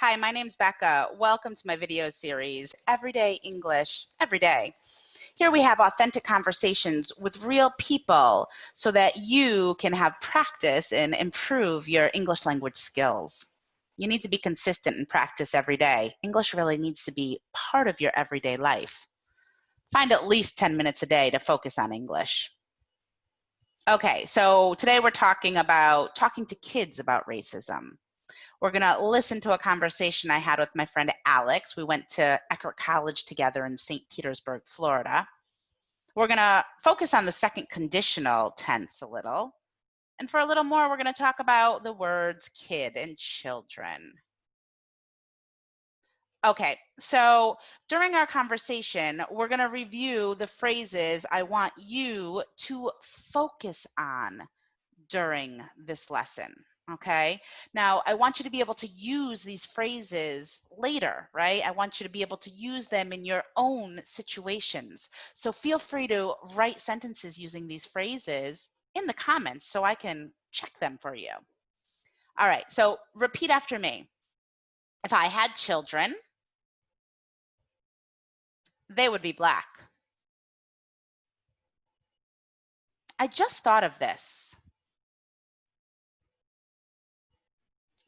Hi, my name's Bekah. Welcome to my video series, Everyday English, Every Day. Here we have authentic conversations with real people so that you can have practice and improve your English language skills. You need to be consistent and practice every day. English really needs to be part of your everyday life. Find at least 10 minutes a day to focus on English. Okay, so today we're talking to kids about racism. We're going to listen to a conversation I had with my friend Alex. We went to Eckerd College together in St. Petersburg, Florida. We're going to focus on the second conditional tense a little. And for a little more, we're going to talk about the words kid and children. Okay, so during our conversation, we're going to review the phrases I want you to focus on during this lesson. Okay, now I want you to be able to use these phrases later, right? I want you to be able to use them in your own situations. So feel free to write sentences using these phrases in the comments so I can check them for you. All right, so repeat after me. If I had children, they would be black. I just thought of this.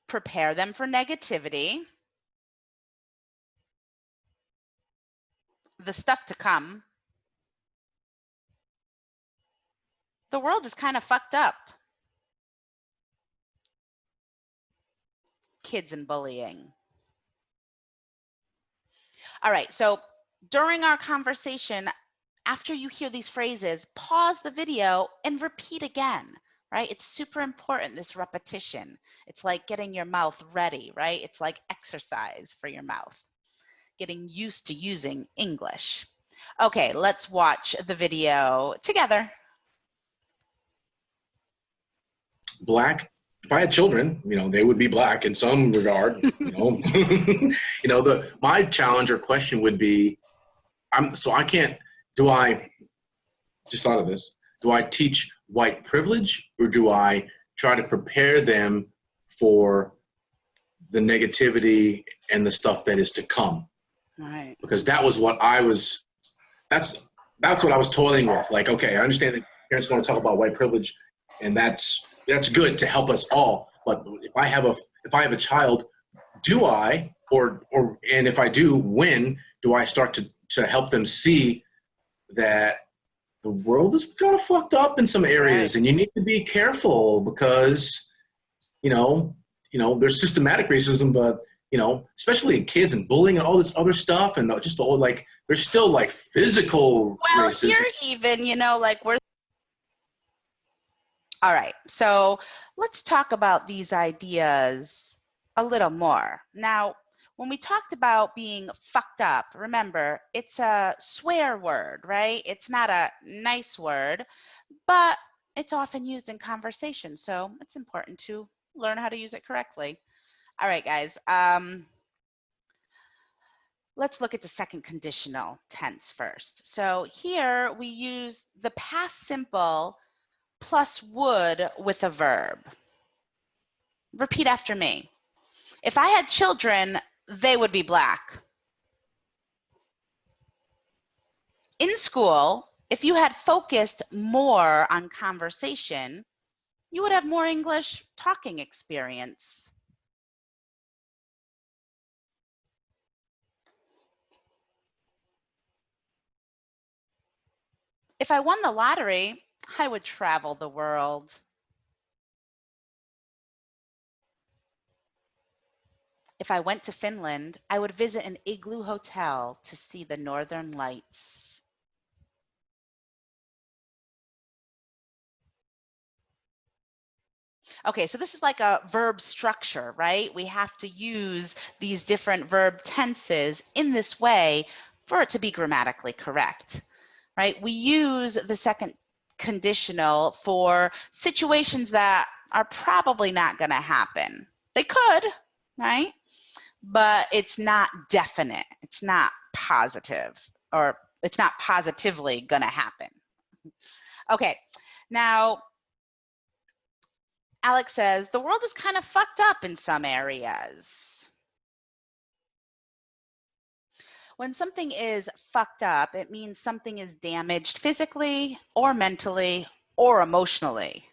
Prepare them for negativity, the stuff to come. The world is kind of fucked up. Kids and bullying. All right, so during our conversation, after you hear these phrases, pause the video and repeat again, right? It's super important, this repetition. It's like getting your mouth ready, right? It's like exercise for your mouth, getting used to using English. Okay, let's watch the video together. Black, if I had children, they would be black in some regard, my challenge or question would be, just thought of this, do I teach white privilege or do I try to prepare them for the negativity and the stuff that is to come? Right. Because that's what I was toiling with. Like, okay, I understand that parents want to talk about white privilege, and that's good to help us all. But if I have a child, do I, and if I do, when do I start to help them see that the world is kind of fucked up in some areas, right, and you need to be careful because, there's systematic racism, but especially in kids and bullying and all this other stuff, and just all there's still physical racism. Well, here even, we're. All right, so let's talk about these ideas a little more. Now, when we talked about being fucked up, remember, it's a swear word, right? It's not a nice word, but it's often used in conversation, so it's important to learn how to use it correctly. All right, guys, let's look at the second conditional tense first. So here we use the past simple plus would with a verb. Repeat after me. If I had children, they would be black. In school, if you had focused more on conversation, you would have more English talking experience. If I won the lottery, I would travel the world. If I went to Finland, I would visit an igloo hotel to see the northern lights. Okay, so this is like a verb structure, right? We have to use these different verb tenses in this way for it to be grammatically correct, right? We use the second conditional for situations that are probably not going to happen. They could, right? But it's not definite. It's not positive, or it's not positively going to happen. Okay, now Alex says, the world is kind of fucked up in some areas. When something is fucked up, it means something is damaged physically or mentally or emotionally.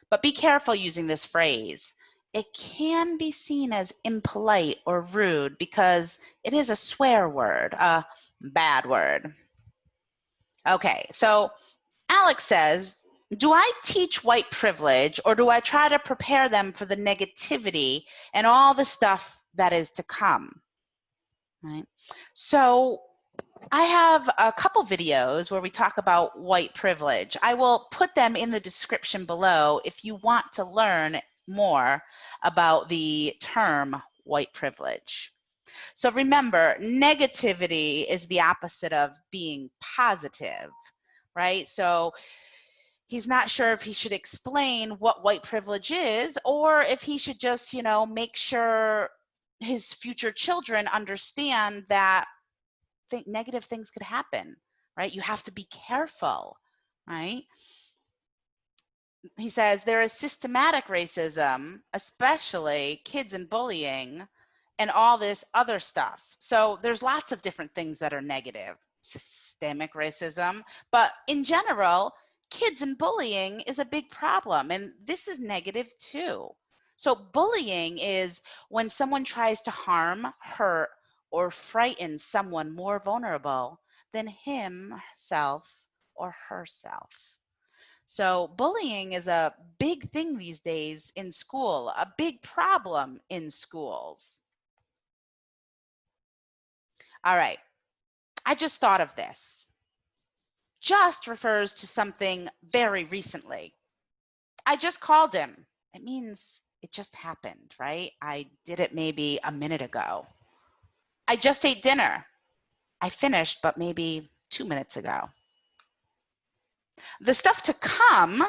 But be careful using this phrase. It can be seen as impolite or rude because it is a swear word, a bad word. Okay, so Alex says, do I teach white privilege or do I try to prepare them for the negativity and all the stuff that is to come? Right? So I have a couple videos where we talk about white privilege. I will put them in the description below if you want to learn more about the term white privilege. So remember, negativity is the opposite of being positive, right? So he's not sure if he should explain what white privilege is or if he should just, make sure his future children understand that negative things could happen, right? You have to be careful, right? He says there is systematic racism, especially kids and bullying and all this other stuff. So there's lots of different things that are negative, systemic racism, but in general, kids and bullying is a big problem, and this is negative too. So bullying is when someone tries to harm, hurt, or frighten someone more vulnerable than himself or herself. So bullying is a big thing these days in school, a big problem in schools. All right, I just thought of this. Just refers to something very recently. I just called him. It means it just happened, right? I did it maybe a minute ago. I just ate dinner. I finished, but maybe 2 minutes ago. The stuff to come,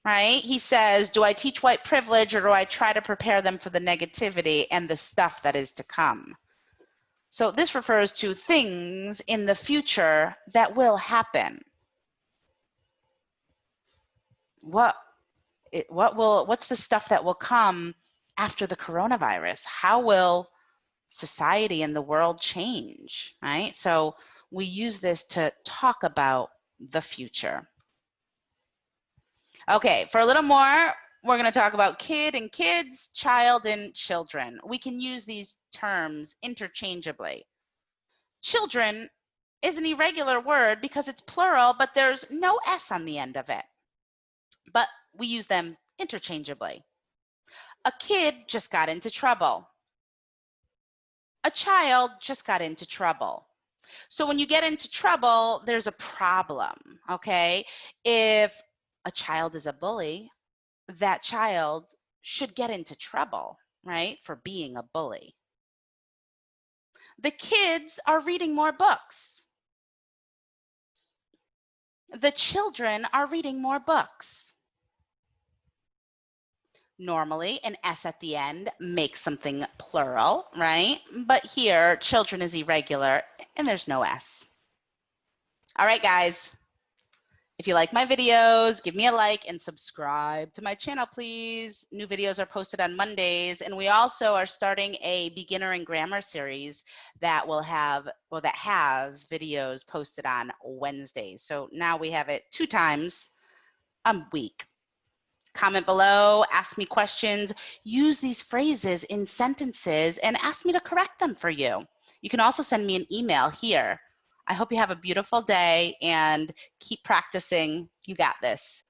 right? He says, do I teach white privilege or do I try to prepare them for the negativity and the stuff that is to come? So this refers to things in the future that will happen. What's the stuff that will come after the coronavirus? How will society and the world change, right? So we use this to talk about the future. Okay, for a little more, we're going to talk about kid and kids, child and children. We can use these terms interchangeably. Children is an irregular word because it's plural, but there's no S on the end of it. But we use them interchangeably. A kid just got into trouble. A child just got into trouble. So when you get into trouble, there's a problem, okay? If a child is a bully, that child should get into trouble, right, for being a bully. The kids are reading more books. The children are reading more books. Normally, an S at the end makes something plural, right? But here, children is irregular, and there's no S. All right, guys. If you like my videos, give me a like and subscribe to my channel, please. New videos are posted on Mondays, and we also are starting a beginner and grammar series that has videos posted on Wednesdays. So now we have it 2 times a week. Comment below, ask me questions, use these phrases in sentences, and ask me to correct them for you. You can also send me an email here. I hope you have a beautiful day and keep practicing. You got this.